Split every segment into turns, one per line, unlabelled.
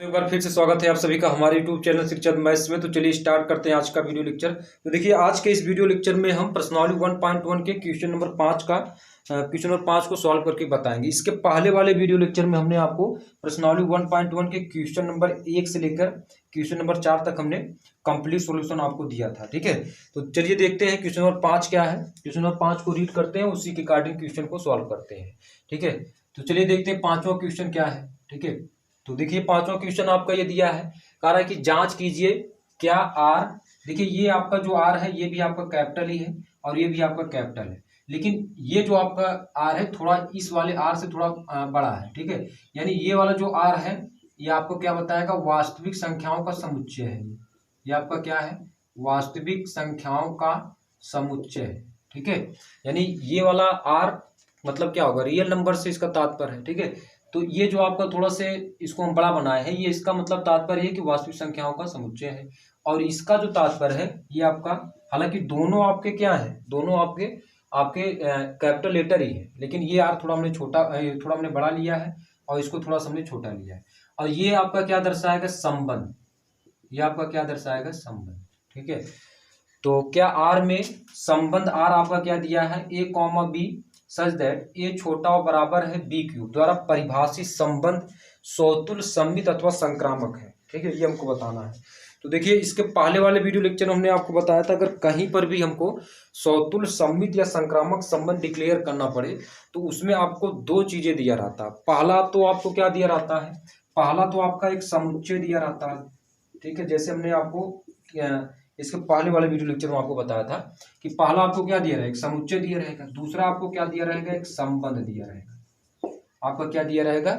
एक बार फिर से स्वागत है आप सभी का हमारे YouTube चैनल शिक्षक मैथ्स में। तो चलिए स्टार्ट करते हैं आज का वीडियो लेक्चर। तो देखिए आज के इस वीडियो लेक्चर में हम प्रश्नावली 1.1 के क्वेश्चन नंबर 5 को सॉल्व करके बताएंगे। इसके पहले वाले वीडियो लेक्चर में हमने आपको प्रश्नावली 1.1 के क्वेश्चन नंबर 1 से लेकर क्वेश्चन नंबर 4 तक हमने कंप्लीट सॉल्यूशन आपको दिया था। ठीक है, तो चलिए देखते हैं क्वेश्चन नंबर 5 क्या है। क्वेश्चन नंबर 5 को रीड करते हैं, उसी के अकॉर्डिंग क्वेश्चन को सॉल्व करते हैं। ठीक है, तो चलिए देखते हैं पांचवा क्वेश्चन क्या है। ठीक है, तो देखिए पांचवा क्वेश्चन आपका ये दिया है, कह रहा है कि जांच कीजिए क्या आर, देखिए ये आपका जो आर है ये भी आपका कैपिटल ही है और ये भी आपका कैपिटल है, लेकिन ये जो आपका आर है थोड़ा इस वाले आर से थोड़ा बड़ा है। ठीक है, यानी ये वाला जो आर है ये आपको क्या बताएगा, वास्तविक संख्याओं का समुच्चय है। ये आपका क्या है, वास्तविक संख्याओं का समुच्चय है। ठीक है, यानी ये वाला आर मतलब क्या होगा, रियल नंबर से इसका तात्पर्य है। ठीक है, तो ये जो आपका थोड़ा से इसको हम बड़ा बनाए हैं, ये इसका मतलब तात्पर्य है कि वास्तविक संख्याओं का समुच्चय है। और इसका जो तात्पर्य है ये आपका, हालांकि दोनों आपके क्या है, दोनों आपके आपके कैपिटल लेटर ही है, लेकिन ये आर थोड़ा हमने छोटा थोड़ा हमने बड़ा लिया है और इसको थोड़ा सा हमने छोटा लिया है। और ये आपका क्या दर्शाएगा, संबंध। ये आपका क्या दर्शाएगा, संबंध। ठीक है, तो क्या आर में संबंध आर आपका क्या दिया है, ए कॉमा बी सच दैट ए छोटा और बराबर है बी क्यूब द्वारा परिभाषित संबंध सौतुल्य सममित अथवा संक्रामक है। ठीक है, ये हमको बताना है। तो देखिए इसके पहले वाले वीडियो लेक्चर में हमने आपको बताया था, अगर कहीं पर भी हमको सौतुल्य सममित या संक्रामक संबंध डिक्लेयर करना पड़े तो उसमें आपको दो चीजें दिया रहता है। पहला तो आपको क्या दिया रहता है, पहला तो आपका एक समुच्चय दिया रहता है। ठीक है, जैसे हमने आपको इसके पहले वाले वीडियो लेक्चर में आपको बताया था कि पहला आपको क्या दिया रहेगा, एक समुच्चय दिया रहेगा, दूसरा आपको क्या दिया रहेगा, एक संबंध दिया रहेगा। आपका क्या दिया रहेगा,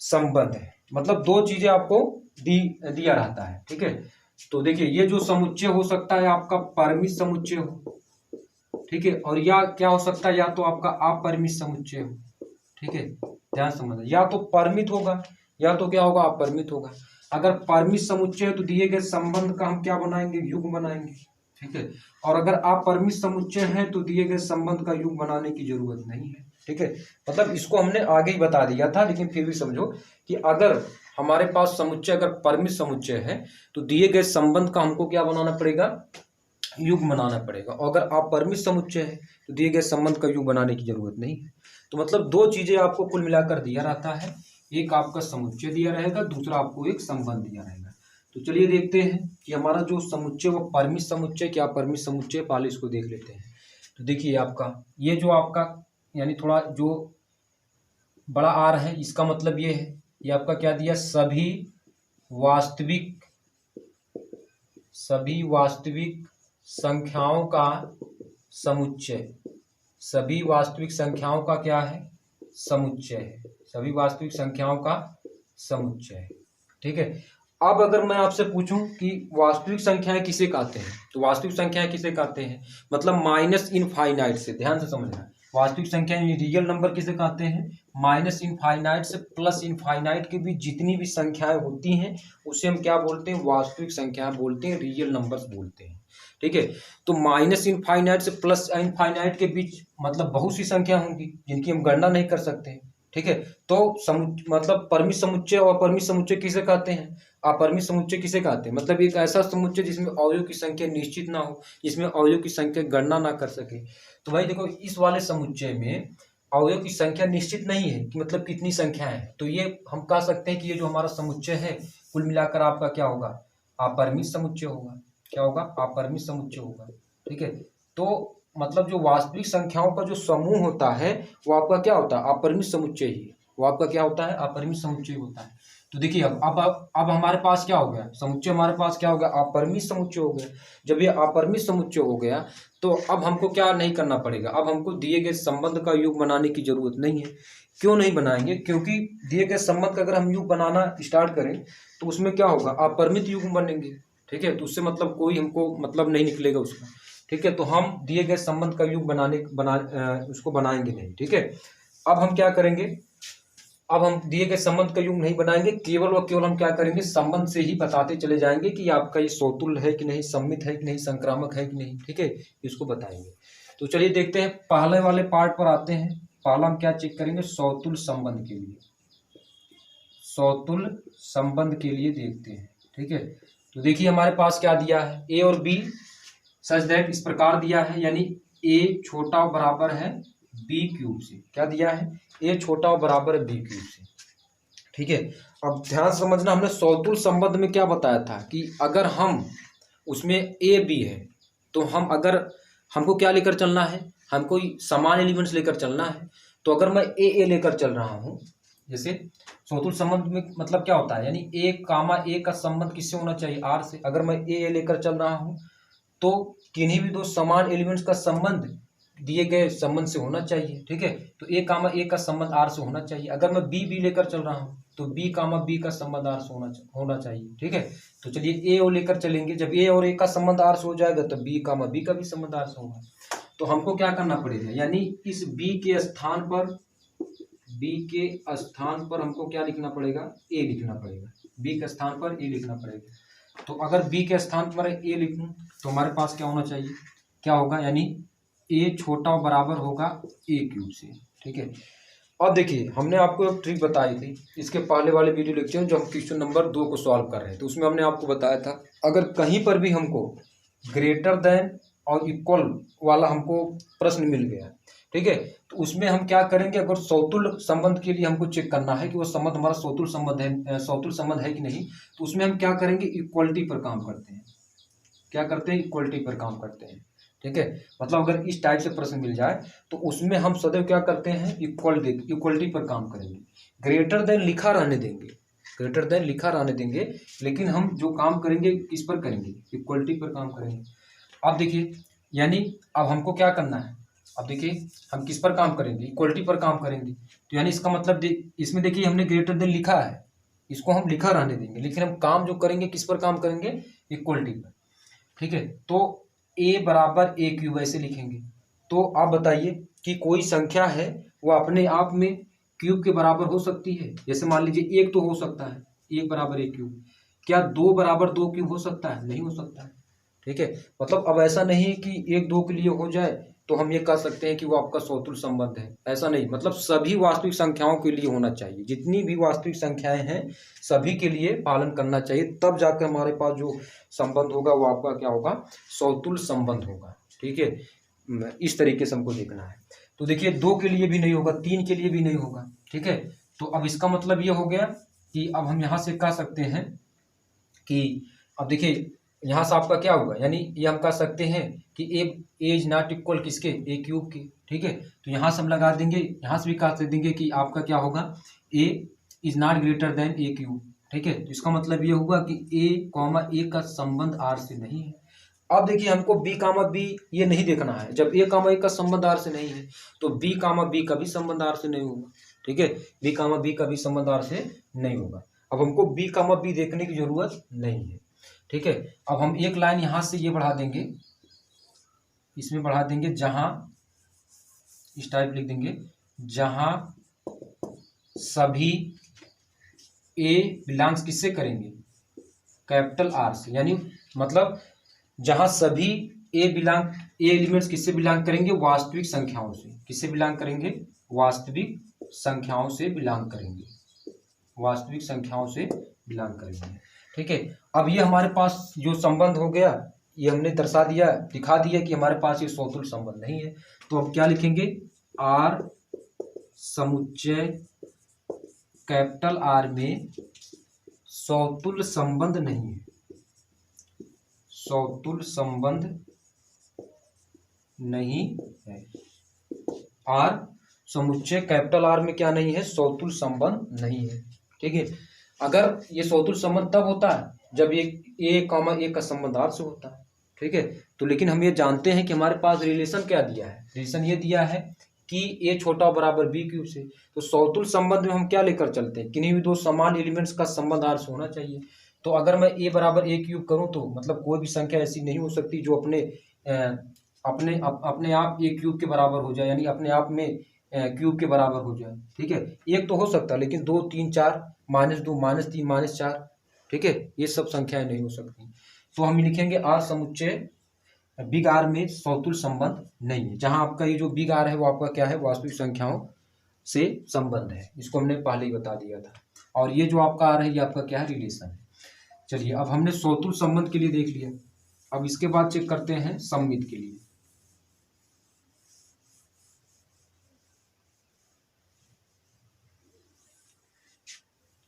संबंध है, मतलब दो चीजें आपको दिया रहता है। ठीक है, तो देखिए ये जो समुच्चय हो सकता है आपका परिमित समुच्चय हो, ठीक है, और या क्या हो सकता है, या तो आपका अपरिमित समुच्चय हो। ठीक है, ध्यान समझना, या तो परिमित होगा या तो क्या होगा, अपरिमित होगा। अगर परिमित समुच्चय है तो दिए गए संबंध का हम क्या बनाएंगे, युग्म बनाएंगे। ठीक है, और अगर अपरिमित समुच्चय है तो दिए गए संबंध का युग्म बनाने की जरूरत नहीं है। ठीक है, मतलब इसको हमने आगे ही बता दिया था, लेकिन फिर भी समझो कि अगर हमारे पास समुच्चय अगर परिमित समुच्चय है तो दिए गए संबंध का हमको क्या बनाना पड़ेगा, युग्म बनाना पड़ेगा। और अगर अपरिमित समुच्चय है तो दिए गए संबंध का युग्म बनाने की जरूरत नहीं है। तो मतलब दो चीजें आपको कुल मिलाकर दिया रहता है, एक आपका समुच्चय दिया रहेगा, दूसरा आपको एक संबंध दिया रहेगा। तो चलिए देखते हैं कि हमारा जो समुच्चय वो परिमित समुच्चय क्या अपरिमित समुच्चय, पहले इसको देख लेते हैं। तो देखिए आपका ये जो आपका यानी थोड़ा जो बड़ा आर है इसका मतलब ये है, ये आपका क्या दिया, सभी वास्तविक संख्याओं का समुच्चय। सभी वास्तविक संख्याओं का क्या है, समुच्चय है। सभी वास्तविक संख्याओं का समुच्चय है। ठीक है, अब अगर मैं आपसे पूछूं कि वास्तविक संख्याएं किसे कहते हैं, तो वास्तविक संख्याएं किसे कहते हैं, मतलब माइनस इनफाइनाइट से, ध्यान से समझना, वास्तविक संख्याएं रियल नंबर किसे कहते हैं, माइनस इनफाइनाइट से प्लस इनफाइनाइट के बीच जितनी भी संख्याएं होती हैं उसे हम क्या बोलते हैं, वास्तविक संख्याएं बोलते हैं, रियल नंबर्स बोलते हैं। ठीक है, तो माइनस इनफाइनाइट से प्लस इनफाइनाइट के बीच मतलब बहुत सी संख्या होंगी जिनकी हम गणना नहीं कर सकते। ठीक है, तो मतलब परिमित समुच्चय और अपरिमित समुच्चय किसे कहते हैं, अपरिमित समुच्चय किसे कहते हैं, मतलब एक ऐसा समुच्चय जिसमें अवयव की संख्या निश्चित ना हो, जिसमें अवयव की संख्या गणना ना कर सके। तो भाई देखो इस वाले समुच्चय में अवयव की संख्या निश्चित नहीं है कि मतलब कितनी संख्या है, तो ये हम कह सकते हैं कि ये जो हमारा समुच्चय है कुल मिलाकर आपका क्या होगा, अपरिमित समुच्चय होगा। क्या होगा, अपरिमित समुच्चय होगा। ठीक है, तो मतलब जो वास्तविक संख्याओं का जो समूह होता है वो आपका क्या होता है, अपरिमित समुच्चय ही, वो आपका क्या होता है, अपरिमित समुच्चय होता है। तो देखिए अब हमारे पास क्या हो गया, समुच्चय हमारे पास क्या हो गया, अपरिमित समुच्चय हो गया। जब ये अपरिमित समुच्चय हो गया तो अब हमको क्या नहीं करना पड़ेगा, अब हमको दिए गए संबंध का युग्म बनाने की जरूरत नहीं है। क्यों नहीं बनाएंगे, क्योंकि दिए गए संबंध का अगर हम युग्म बनाना स्टार्ट करें तो उसमें क्या होगा, अपरिमित युग्म बनेंगे। ठीक है, तो उससे मतलब कोई हमको मतलब नहीं निकलेगा उसका। ठीक है, तो हम दिए गए संबंध का युग्म उसको बनाएंगे नहीं। ठीक है, अब हम क्या करेंगे, अब हम दिए गए संबंध का युग्म नहीं बनाएंगे, केवल और केवल हम क्या करेंगे, संबंध से ही बताते चले जाएंगे कि आपका ये सौतुल्य है कि नहीं, सममित है कि नहीं, संक्रामक है कि नहीं। ठीक है, इसको बताएंगे। तो चलिए देखते हैं, पहले वाले पार्ट पर आते हैं। पहला हम क्या चेक करेंगे, सौतुल्य संबंध के लिए। सौतुल संबंध के लिए देखते हैं। ठीक है, तो देखिए हमारे पास क्या दिया है, ए और बी सच दैट इस प्रकार दिया है, यानी ए छोटा बराबर है बी क्यूब से। क्या दिया है, ए छोटा बराबर है बी क्यूब से। ठीक है, अब ध्यान समझना, हमने सौतुल संबंध में क्या बताया था कि अगर हम उसमें ए बी है तो हम अगर हमको क्या लेकर चलना है, हमको समान एलिमेंट्स लेकर चलना है। तो अगर मैं ए लेकर चल रहा हूँ, जैसे सौतुल संबंध में मतलब क्या होता है, यानी ए कामा ए का संबंध किससे होना चाहिए, आर से। अगर मैं ए लेकर चल रहा हूँ तो किन्हीं भी दो समान एलिमेंट्स का संबंध दिए गए संबंध से होना चाहिए। ठीक है, तो ए कामा ए का संबंध आर से होना चाहिए। अगर मैं बी लेकर चल रहा हूँ तो बी कामा बी का संबंध आर से होना चाहिए। ठीक है, तो चलिए ए और लेकर चलेंगे, जब ए और ए का संबंध आर से हो जाएगा तो बी कामा बी का भी संबंध आर से होगा। तो हमको क्या करना पड़ेगा, यानी इस बी के स्थान पर हमको क्या लिखना पड़ेगा, ए लिखना पड़ेगा। बी के स्थान पर ए लिखना पड़ेगा। तो अगर बी के स्थान पर ए लिखूं तो हमारे पास क्या होना चाहिए, क्या होगा, यानी ए छोटा बराबर होगा ए क्यूब से। ठीक है, अब देखिए हमने आपको एक ट्रिक बताई थी इसके पहले वाले वीडियो लेक्चर में, जो हम क्वेश्चन नंबर 2 को सॉल्व कर रहे थे। तो उसमें हमने आपको बताया था अगर कहीं पर भी हमको ग्रेटर देन और इक्वल वाला हमको प्रश्न मिल गया, ठीक है, तो उसमें हम क्या करेंगे, अगर सौतुल संबंध के लिए हमको चेक करना है कि वो संबंध हमारा सौतुल संबंध है कि नहीं, तो उसमें हम क्या करेंगे, इक्वलिटी पर काम करते हैं। क्या करते हैं, इक्वलिटी पर काम करते हैं। ठीक है, मतलब अगर इस टाइप से प्रश्न मिल जाए तो उसमें हम सदैव क्या करते हैं, इक्वलिटी पर काम करेंगे। ग्रेटर देन लिखा रहने देंगे, लेकिन हम जो काम करेंगे किस पर करेंगे, इक्वलिटी पर काम करेंगे। अब देखिए, यानी अब हमको क्या करना है, अब देखिए हम किस पर काम करेंगे, इक्वलिटी पर काम करेंगे। तो यानी इसका मतलब इसमें देखिए हमने ग्रेटर देन लिखा है, इसको हम लिखा रहने देंगे, लेकिन हम काम जो करेंगे किस पर काम करेंगे, इक्वलिटी पर। ठीक है, तो ए बराबर ए क्यूब ऐसे लिखेंगे। तो आप बताइए कि कोई संख्या है वो अपने आप में क्यूब के बराबर हो सकती है। जैसे मान लीजिए एक तो हो सकता है, एक बराबर एक क्यूब। क्या दो बराबर दो क्यूब हो सकता है, नहीं हो सकता है। ठीक है, मतलब अब ऐसा नहीं है कि एक दो के लिए हो जाए तो हम ये कह सकते हैं कि वो आपका सौतुल संबंध है, ऐसा नहीं। मतलब सभी वास्तविक संख्याओं के लिए होना चाहिए, जितनी भी वास्तविक संख्याएं हैं सभी के लिए पालन करना चाहिए, तब जाकर हमारे पास जो संबंध होगा वो आपका क्या होगा, सौतुल संबंध होगा। ठीक है, इस तरीके से हमको देखना है। तो देखिए दो के लिए भी नहीं होगा, तीन के लिए भी नहीं होगा। ठीक है, तो अब इसका मतलब ये हो गया कि अब हम यहाँ से कह सकते हैं कि अब देखिए यहाँ से आपका क्या होगा, यानी ये हम कह सकते हैं कि ए इज नॉट इक्वल किसके, ए क्यूब के। ठीक है, तो यहाँ से हम लगा देंगे, यहाँ से भी कह देंगे कि आपका क्या होगा, A is not greater than A cube. ठीक है, तो इसका मतलब ये होगा कि ए कॉमा ए का संबंध आर से नहीं है। अब देखिए हमको बी कामा बी ये नहीं देखना है, जब ए कामा ए का संबंध आर से नहीं है तो बी कामा बी का भी संबंध आर से नहीं होगा। ठीक है, बी कामा बी का भी संबंध आर से नहीं होगा। अब हमको बी कामा बी देखने की जरूरत नहीं है। ठीक है, अब हम एक लाइन यहां से ये बढ़ा देंगे, इसमें बढ़ा देंगे, जहां इस टाइप लिख देंगे, जहां सभी ए बिलोंग्स किससे करेंगे, कैपिटल आर से। यानी मतलब जहां सभी ए एलिमेंट्स किससे बिलोंग करेंगे, वास्तविक संख्याओं से। किससे बिलोंग करेंगे, वास्तविक संख्याओं से बिलोंग करेंगे, वास्तविक संख्याओं से बिलोंग करेंगे। ठीक है, अब ये हमारे पास जो संबंध हो गया ये हमने दर्शा दिया, दिखा दिया कि हमारे पास ये सौतुल संबंध नहीं है। तो अब क्या लिखेंगे, आर समुच्चय कैपिटल आर में सौतुल संबंध नहीं है, सौतुल संबंध नहीं है। आर समुच्चय कैपिटल आर में क्या नहीं है, सौतुल संबंध नहीं है। ठीक है, अगर ये सौतुल संबंध तब होता है जब ये ए कॉमा ए का संबंध आर से होता है। ठीक है, तो लेकिन हम ये जानते हैं कि हमारे पास रिलेशन क्या दिया है, रिलेशन ये दिया है कि ए छोटा बराबर बी क्यूब से। तो सौतुल संबंध में हम क्या लेकर चलते हैं, किन्हीं भी दो समान एलिमेंट्स का संबंध आर से होना चाहिए। तो अगर मैं ए बराबर ए क्यूब करूं तो मतलब कोई भी संख्या ऐसी नहीं हो सकती जो अपने आप ए क्यूब के बराबर हो जाए, यानी अपने आप में क्यूब के बराबर हो जाए। ठीक है, एक तो हो सकता है, लेकिन 2 3 4 -2 -3 -4, ठीक है, ये सब संख्याएं नहीं हो सकती। तो हम लिखेंगे आर समुच्चय बिग आर में सौतुल संबंध नहीं है। जहां आपका ये जो बिग आर है वो आपका क्या है, वास्तविक संख्याओं से संबंध है। इसको हमने पहले ही बता दिया था। और ये जो आपका आ रहा है ये आपका क्या है, रिलेशन है। चलिए अब हमने सौतुल संबंध के लिए देख लिया, अब इसके बाद चेक करते हैं सममित के लिए।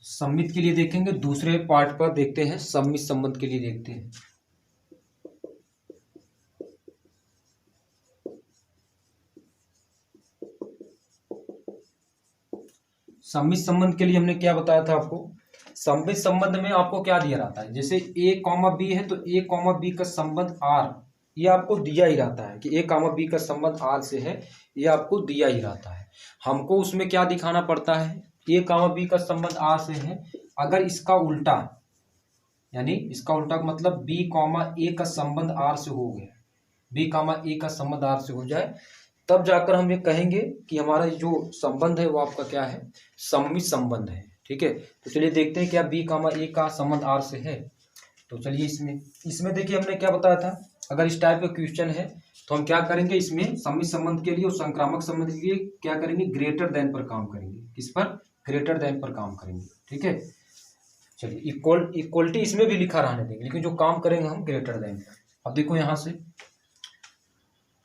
सममित के लिए देखेंगे, दूसरे पार्ट पर देखते हैं, सममित संबंध के लिए देखते हैं। सममित संबंध के लिए हमने क्या बताया था आपको, सममित संबंध में आपको क्या दिया रहता है, जैसे ए कॉमा बी है तो ए कॉमा बी का संबंध आर, ये आपको दिया ही रहता है कि ए कॉमा बी का संबंध आर से है, ये आपको दिया ही रहता है। हमको उसमें क्या दिखाना पड़ता है, ए कॉमा बी का संबंध आर से है, अगर इसका उल्टा, यानी इसका उल्टा मतलब बी कॉमा ए का संबंध आर से हो गया, बी कॉमा ए का संबंध आर से हो जाए, तब जाकर हम ये कहेंगे कि हमारा जो संबंध है वो आपका क्या है, सममित संबंध है। ठीक है, तो चलिए देखते हैं क्या बी कॉमा ए का संबंध आर से है। तो चलिए इसमें देखिए हमने क्या बताया था, अगर इस टाइप का क्वेश्चन है तो हम क्या करेंगे, इसमें सममित संबंध के लिए और संक्रामक संबंध के लिए क्या करेंगे, ग्रेटर देन पर काम करेंगे। किस पर, ग्रेटर देन पर काम करेंगे। ठीक है, चलिए इक्वलिटी इसमें भी लिखा रहने देंगे, लेकिन जो काम करेंगे हम ग्रेटर देन पर। अब देखो यहाँ से,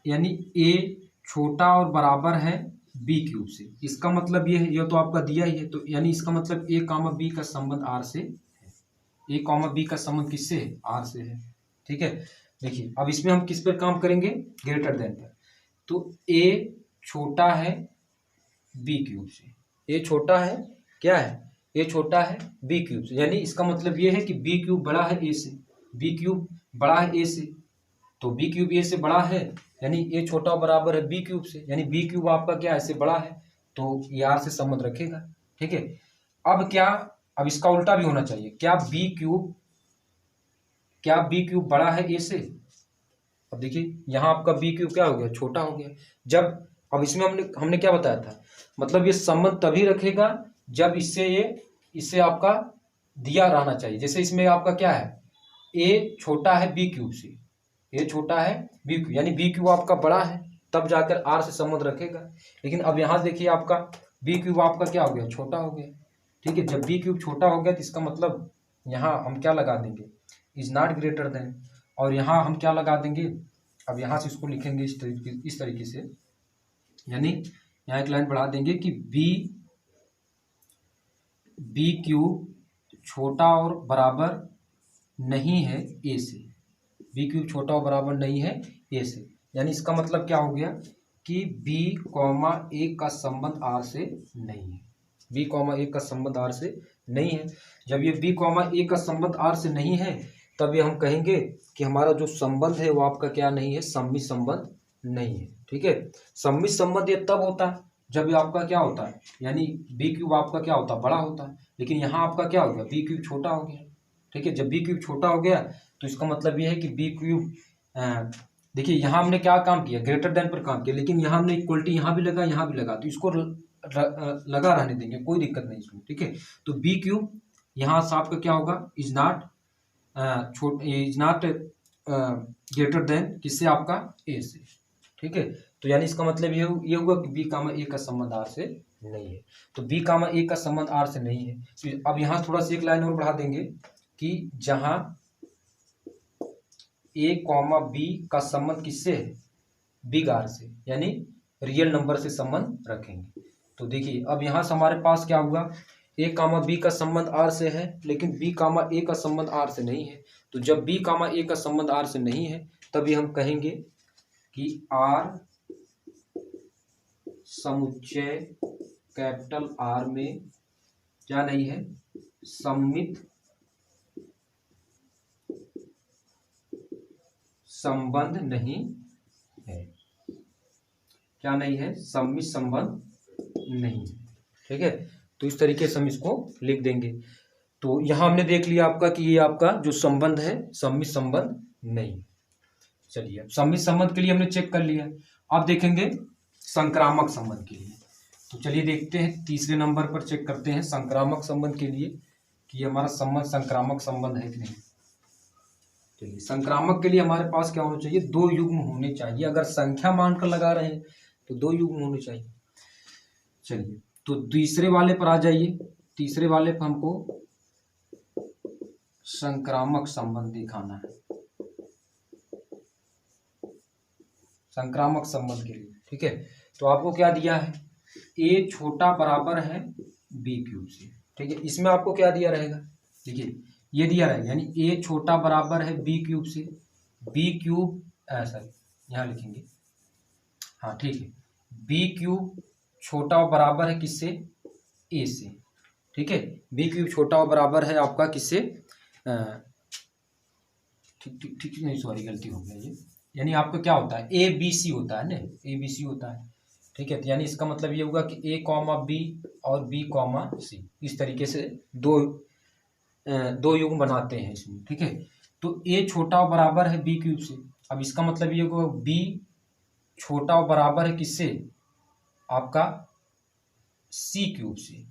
यानी ए छोटा और बराबर है बी क्यूब से, इसका मतलब ये है, ये तो आपका दिया ही है, तो यानी इसका मतलब ए कॉमा बी का संबंध आर से है, ए कॉमा बी का संबंध किससे है, आर से है। ठीक है, देखिए अब इसमें हम किस पर काम करेंगे, ग्रेटर देन पर। तो ए छोटा है बी क्यूब से, ए छोटा है क्या है, ए छोटा है बी क्यूब से, यानी इसका मतलब ये है कि बी क्यूब बड़ा है ए से, बी क्यूब बड़ा है ए से, तो बी क्यूब ए से बड़ा है, यानी ए छोटा बराबर है बी क्यूब से, यानी बी क्यूब आपका क्या है, इससे बड़ा है, तो ये आर से संबंध रखेगा। ठीक है, अब क्या, अब इसका उल्टा भी होना चाहिए, क्या बी क्यूब बड़ा है ए से। अब देखिए यहाँ आपका बी क्यूब क्या हो गया, छोटा हो गया। जब, अब इसमें हमने क्या बताया था, मतलब ये संबंध तभी रखेगा जब इससे आपका दिया रहना चाहिए। जैसे इसमें आपका क्या है, ए छोटा है बी क्यूब से, ए छोटा है बी क्यूब, यानी बी क्यूब आपका बड़ा है, तब जाकर आर से संबंध रखेगा। लेकिन अब यहाँ देखिए आपका बी क्यूब आपका क्या हो गया, छोटा हो गया। ठीक है, जब बी क्यूब छोटा हो गया तो इसका मतलब यहाँ हम क्या लगा देंगे, इज नॉट ग्रेटर देन, और यहाँ हम क्या लगा देंगे, अब यहाँ से इसको लिखेंगे इस तरीके से, यानी यहाँ एक लाइन बढ़ा देंगे कि बी क्यूब छोटा और बराबर नहीं है ए से, बी क्यूब छोटा और बराबर नहीं है ए से, यानी इसका मतलब क्या हो गया कि बी कॉमा ए का संबंध आर से नहीं है, बी कॉमा ए का संबंध आर से नहीं है। जब ये बी कॉमा ए का संबंध आर से नहीं है, तब ये हम कहेंगे कि हमारा जो संबंध है वो आपका क्या नहीं है, सममित संबंध नहीं है। ठीक है, सममित संबंध ये तब होता है जब ये आपका क्या होता है, यानी बी क्यूब आपका क्या होता है, बड़ा होता है, लेकिन यहाँ आपका क्या हो गया, बी क्यूब छोटा हो गया। ठीक है, जब बी क्यूब छोटा हो गया तो इसका मतलब ये है कि बी क्यूब, देखिए यहाँ हमने क्या काम किया, ग्रेटर देन पर काम किया, लेकिन यहाँ हमने इक्वलिटी यहाँ भी लगा यहाँ भी लगा, तो इसको लगा रहने देंगे, कोई दिक्कत नहीं इसमें। ठीक है, तो बी क्यूब यहाँ से आपका क्या होगा, इज नॉट ग्रेटर देन किससे, आपका ए से। ठीक है, तो यानी इसका मतलब ये हुआ कि बी कामा ए का संबंध आर से नहीं है, तो बी कामा ए का संबंध आर से नहीं है। तो अब यहाँ थोड़ा सा एक लाइन और बढ़ा देंगे कि जहाँ ए कॉमा बी का संबंध किससे है, बिग आर से, यानी रियल नंबर से संबंध रखेंगे। तो देखिए अब यहाँ से हमारे पास क्या हुआ, ए कामा बी का संबंध आर से है, लेकिन बी कामा ए का संबंध आर से नहीं है। तो जब बी कामा ए का संबंध आर से नहीं है, तभी हम कहेंगे कि आर समुच्चय कैपिटल आर में क्या नहीं है, सममित संबंध नहीं है। क्या नहीं है, सममित संबंध नहीं है। ठीक है, तो इस तरीके से हम इसको लिख देंगे। तो यहाँ हमने देख लिया आपका कि ये आपका जो संबंध है सममित संबंध नहीं। चलिए सममित संबंध के लिए हमने चेक कर लिया, अब देखेंगे संक्रामक संबंध के लिए। तो चलिए देखते हैं, तीसरे नंबर पर चेक करते हैं संक्रामक संबंध के लिए कि हमारा संबंध संक्रामक संबंध है कि नहीं। चलिए संक्रामक के लिए हमारे पास क्या होना चाहिए, दो युग्म होने चाहिए। अगर संख्या मानकर लगा रहे हैं तो दो युग्म होने चाहिए। चलिए तो तीसरे वाले पर आ जाइए। तीसरे वाले पे हमको संक्रामक संबंध दिखाना है, संक्रामक संबंध के लिए। ठीक है, तो आपको क्या दिया है, a छोटा बराबर है b क्यूब से। ठीक है, इसमें आपको क्या दिया रहेगा, देखिए ये दिया रहेगा, यानी a छोटा बराबर है b क्यूब से, b क्यूब ऐसा यहाँ लिखेंगे, हाँ ठीक है, b क्यूब छोटा बराबर है किससे, a से। ठीक है, b क्यूब छोटा बराबर है आपका किससे, ठीक ठीक ठीक नहीं, सॉरी गलती हो गया ये, यानी आपका क्या होता है, ए बी सी होता है ना, ए बी सी होता है। ठीक है, तो यानी इसका मतलब ये होगा कि ए कॉमा बी और बी कॉमा सी, इस तरीके से दो युग्म बनाते हैं इसमें। ठीक है, तो ए छोटा बराबर है बी क्यूब से, अब इसका मतलब ये होगा बी छोटा बराबर है किससे, आपका सी क्यूब से।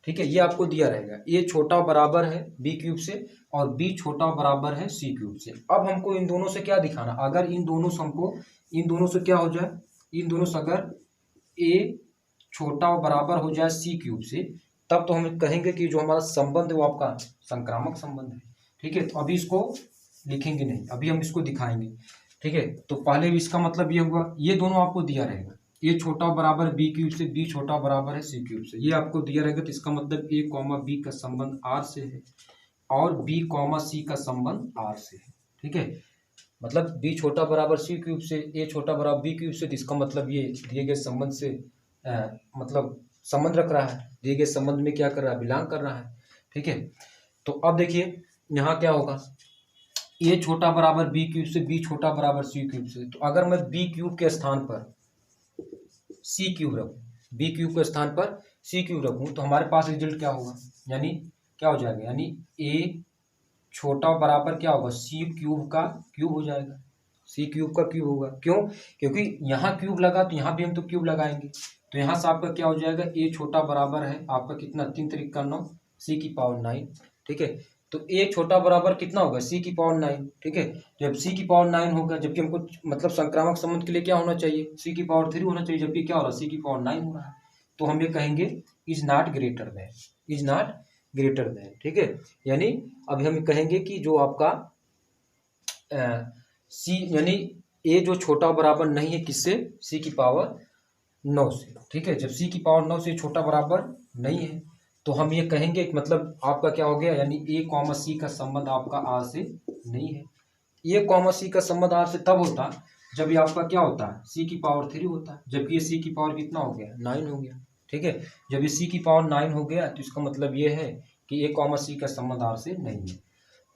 ठीक है, ये आपको दिया रहेगा, ए छोटा बराबर है बी क्यूब से और बी छोटा बराबर है सी क्यूब से। अब हमको इन दोनों से क्या दिखाना, अगर इन दोनों से हमको इन दोनों से क्या हो जाए, इन दोनों से अगर ए छोटा बराबर हो जाए सी क्यूब से, तब तो हम कहेंगे कि जो हमारा संबंध है वो आपका संक्रामक संबंध है। ठीक है, तो अभी इसको लिखेंगे नहीं, अभी हम इसको दिखाएंगे। ठीक है, तो पहले इसका मतलब ये हुआ, ये दोनों आपको दिया रहेगा, ए छोटा बराबर बी क्यूब से, बी छोटा बराबर है सी क्यूब से, ये आपको दिया रहेगा। तो इसका मतलब ए कॉमा बी का संबंध आर से है और बी कॉमा सी का संबंध आर से है। ठीक है, मतलब बी छोटा बराबर सी क्यूब से, ए छोटा बराबर बी क्यूब से, तो इसका मतलब ये दिए गए संबंध से मतलब संबंध रख रहा है, दिए गए संबंध में क्या कर रहा है, बिलोंग कर रहा है। ठीक है, तो अब देखिए यहाँ क्या होगा, ए छोटा बराबर बी क्यूब से, बी छोटा बराबर सी क्यूब से, तो अगर मैं बी क्यूब के स्थान पर सी क्यूब रखूँ, बी क्यूब के स्थान पर सी क्यूब रखूँ, तो हमारे पास रिजल्ट क्या होगा, यानी क्या हो जाएगा, यानी ए छोटा बराबर क्या होगा, सी क्यूब का क्यूब हो जाएगा, सी क्यूब का क्यूब होगा। क्यों, क्योंकि यहाँ क्यूब लगा तो यहाँ भी हम तो क्यूब लगाएंगे, तो यहाँ से आपका क्या हो जाएगा, ए छोटा बराबर है आपका कितना, 3 3 9 सी की पावर 9। ठीक है, तो ए छोटा बराबर कितना होगा, सी की पावर 9। ठीक है, जब सी की पावर 9 होगा, जबकि हमको मतलब संक्रामक संबंध के लिए क्या होना चाहिए, सी की पावर 3 होना चाहिए, जबकि क्या हो रहा है, सी की पावर 9 हो रहा है, तो हम ये कहेंगे is not greater then, is not greater then. ठीक है, यानी अभी हम कहेंगे कि जो आपका सी यानी ए जो छोटा बराबर नहीं है किससे, सी की पावर 9 से। ठीक है, जब सी की पावर 9 से छोटा बराबर नहीं है, तो हम ये कहेंगे मतलब आपका क्या हो गया, यानी ए कॉमा सी का संबंध आपका आर से नहीं है। ए कॉमा सी का संबंध आर से तब होता जब ये आपका क्या होता है, सी की पावर 3 होता है, जबकि ये सी की पावर कितना हो गया, 9 हो गया। ठीक है, जब ये सी की पावर 9 हो गया, तो इसका मतलब ये है कि ए कॉमा सी का संबंध आर से नहीं है।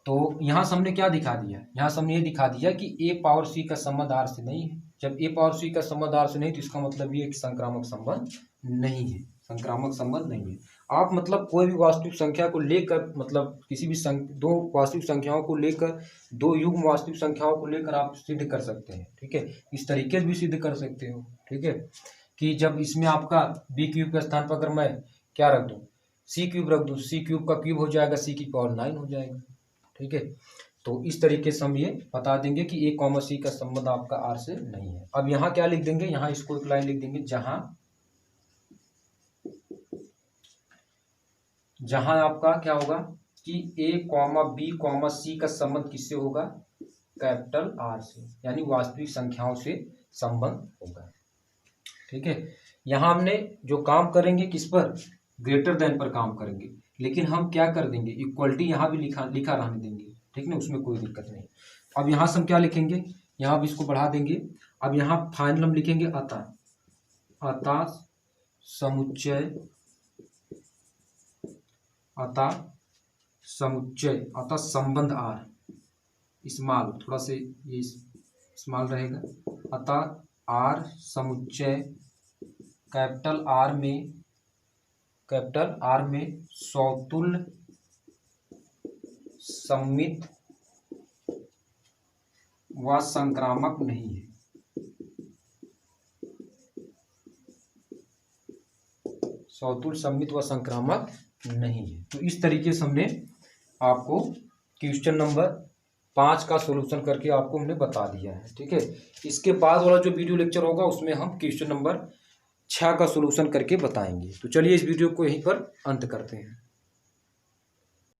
तो यहाँ से हमने क्या दिखा दिया, यहाँ से हमने ये दिखा दिया कि ए पावर सी का संबंध आर से नहीं है। जब ए पावर सी का संबंध आर से नहीं, तो इसका मतलब ये कि संक्रामक संबंध नहीं है, संक्रामक संबंध नहीं है। आप मतलब कोई भी वास्तविक संख्या को लेकर, मतलब किसी भी दो वास्तविक संख्याओं को लेकर, दो युग्म वास्तविक संख्याओं को लेकर आप सिद्ध कर सकते हैं। ठीक है, इस तरीके से भी सिद्ध कर सकते हो। ठीक है, कि जब इसमें आपका बी क्यूब के स्थान पर अगर मैं क्या रख दूँ, सी क्यूब रख दूँ, सी क्यूब का क्यूब हो जाएगा, सी की पावर 9 हो जाएगा। ठीक है, तो इस तरीके से हम ये बता देंगे कि ए कॉमा सी का संबंध आपका आर से नहीं है। अब यहाँ क्या लिख देंगे, यहाँ इसको एक लाइन लिख देंगे, जहां आपका क्या होगा कि ए कॉमा बी कॉमा सी का संबंध किससे होगा, कैपिटल आर से, यानी वास्तविक संख्याओं से संबंध होगा। ठीक है, यहाँ हमने जो काम करेंगे किस पर, ग्रेटर देन पर काम करेंगे, लेकिन हम क्या कर देंगे, इक्वलिटी यहाँ भी लिखा रहने देंगे। ठीक है ना, उसमें कोई दिक्कत नहीं। अब यहाँ से हम क्या लिखेंगे, यहाँ भी इसको बढ़ा देंगे। अब यहाँ फाइनल हम लिखेंगे अतः समुच्चय, अतः संबंध आर, स्मॉल थोड़ा से ये स्मॉल रहेगा, अतः आर समुच्चय कैपिटल आर में सौतुल्य सममित व संक्रामक नहीं है। सौतुल्य सममित व संक्रामक नहीं है। तो इस तरीके से हमने आपको क्वेश्चन नंबर 5 का सॉल्यूशन करके आपको हमने बता दिया है। ठीक है, इसके बाद वाला जो वीडियो लेक्चर होगा उसमें हम क्वेश्चन नंबर 6 का सॉल्यूशन करके बताएंगे। तो चलिए इस वीडियो को यहीं पर अंत करते हैं।